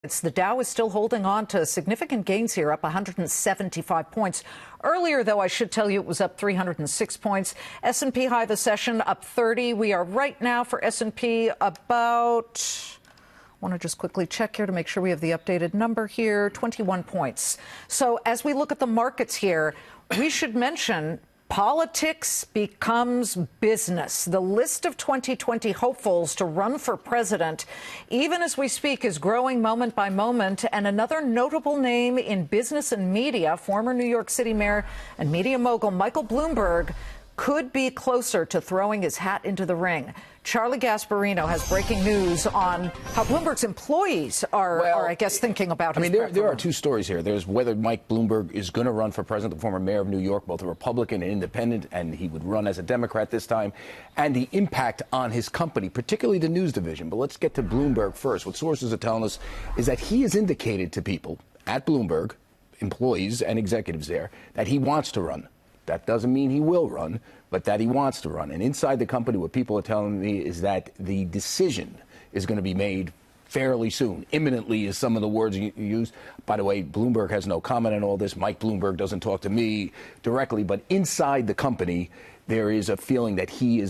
The Dow is still holding on to significant gains here, up 175 points. Earlier, though, I should tell you it was up 306 points. S&P high the session up 30. We are right now for S&P about, I want to just quickly check here to make sure we have the updated number here, 21 points. So as we look at the markets here, we should mention politics becomes business. The list of 2020 hopefuls to run for president, even as we speak, is growing moment by moment. And another notable name in business and media, former New York City mayor and media mogul Michael Bloomberg, could be closer to throwing his hat into the ring. Charlie Gasparino has breaking news on how Bloomberg's employees are I guess, thinking about his there are two stories here. There's whether Mike Bloomberg is going to run for president, the former mayor of New York, both a Republican and independent, and he would run as a Democrat this time, and the impact on his company, particularly the news division. But let's get to Bloomberg first. What sources are telling us is that he has indicated to people at Bloomberg, employees and executives there, that he wants to run. That doesn't mean he will run, but that he wants to run. And inside the company, what people are telling me is that the decision is going to be made fairly soon. Imminently is some of the words you use. By the way, Bloomberg has no comment on all this. Mike Bloomberg doesn't talk to me directly, but inside the company, there is a feeling that he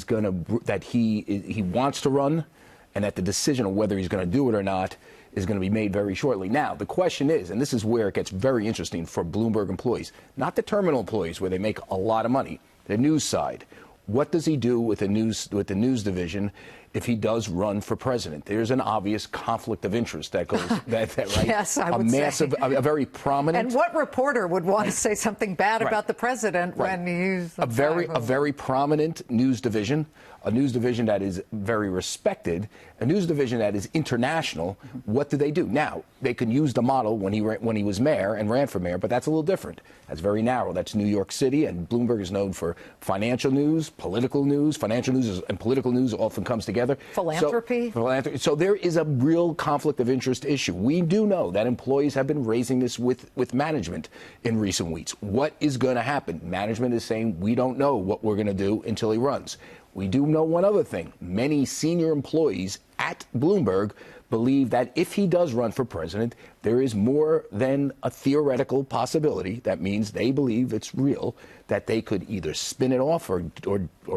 wants to run, and that the decision of whether he's going to do it or not is going to be made very shortly. Now, the question is, and this is where it gets very interesting for Bloomberg employees, not the terminal employees where they make a lot of money, the news side. What does he do with the news division if he does run for president? There's an obvious conflict of interest that goes that right? Yes, I would say. A very prominent. And what reporter would want to say something bad about the president when he's a very prominent news division, a news division that is very respected, a news division that is international? What do they do? Now, they can use the model when he was mayor and ran for mayor, but that's a little different. That's very narrow. That's New York City, and Bloomberg is known for financial news, political news. Financial news and political news often comes together. Philanthropy. So there is a real conflict of interest issue. We do know that employees have been raising this with management in recent weeks. What is going to happen? Management is saying, we don't know what we're going to do until he runs. We do know one other thing. Many senior employees at Bloomberg believe that if he does run for president, there is more than a theoretical possibility. That means they believe it's real, that they could either spin it off or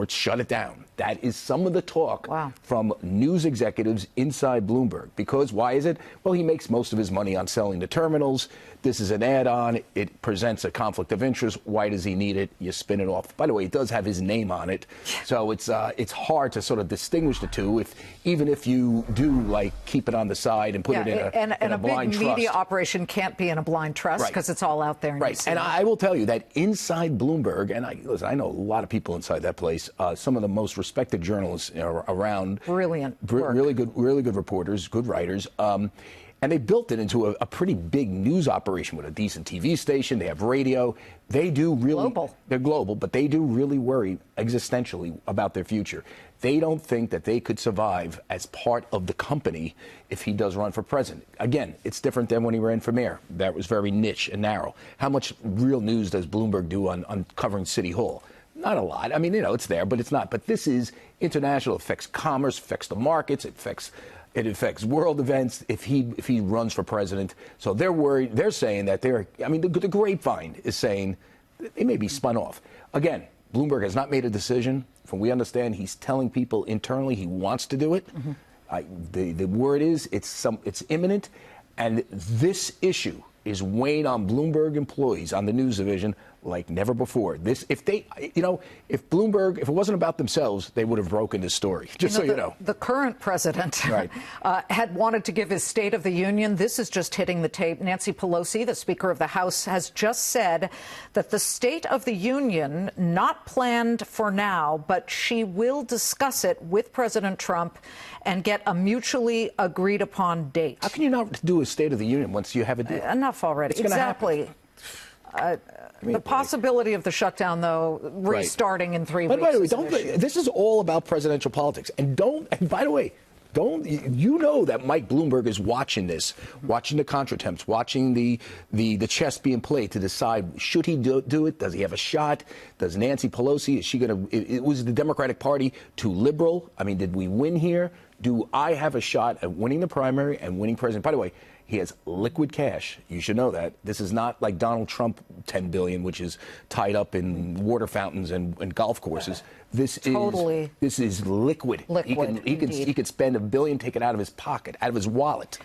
shut it down. That is some of the talk from news executives inside Bloomberg. Because why is it? Well, he makes most of his money on selling the terminals. This is an add-on. It presents a conflict of interest. Why does he need it? You spin it off. By the way, it does have his name on it. So it's hard to sort of distinguish the two, even if you do keep it on the side and put it in a blind trust. Big media operation can't be in a blind trust because it's all out there. And I will tell you that inside Bloomberg, and I know a lot of people inside that place, some of the most respected journalists around. Brilliant work. Really good reporters, good writers. And they built it into a pretty big news operation with a decent TV station. They have radio. They do really. Global. They're global, but they do really worry existentially about their future. They don't think that they could survive as part of the company if he does run for president. Again, it's different than when he ran for mayor. That was very niche and narrow. How much real news does Bloomberg do on covering City Hall? Not a lot. I mean, it's there, but it's not. But this is international. It affects commerce, affects the markets, it affects world events if he runs for president. So they're worried. They're saying that the grapevine is saying they may be spun off. Again, Bloomberg has not made a decision. From what we understand, he's telling people internally he wants to do it. The word is it's imminent, and this issue is weighing on Bloomberg employees on the news division like never before. If Bloomberg, if it wasn't about themselves, they would have broken this story. Just so you know. The current president had wanted to give his State of the Union. This is just hitting the tape. Nancy Pelosi, the Speaker of the House, has just said that the State of the Union, not planned for now, but she will discuss it with President Trump and get a agreed upon date. How can you not do a State of the Union once you have a deal? Enough already. Exactly. The possibility of the shutdown, though, restarting in 3 weeks. By the way, this is all about presidential politics. And by the way, you know that Mike Bloomberg is watching this, watching the contretemps, watching the chess being played to decide, should he do it? Does he have a shot? Does Nancy Pelosi, is she going to, was the Democratic Party too liberal? I mean, did we win here? Do I have a shot at winning the primary and winning president? By the way, He has liquid cash. You should know that. This is not like Donald Trump $10 billion, which is tied up in water fountains and golf courses. This is liquid. Liquid, He could spend $1 billion, take it out of his pocket, out of his wallet.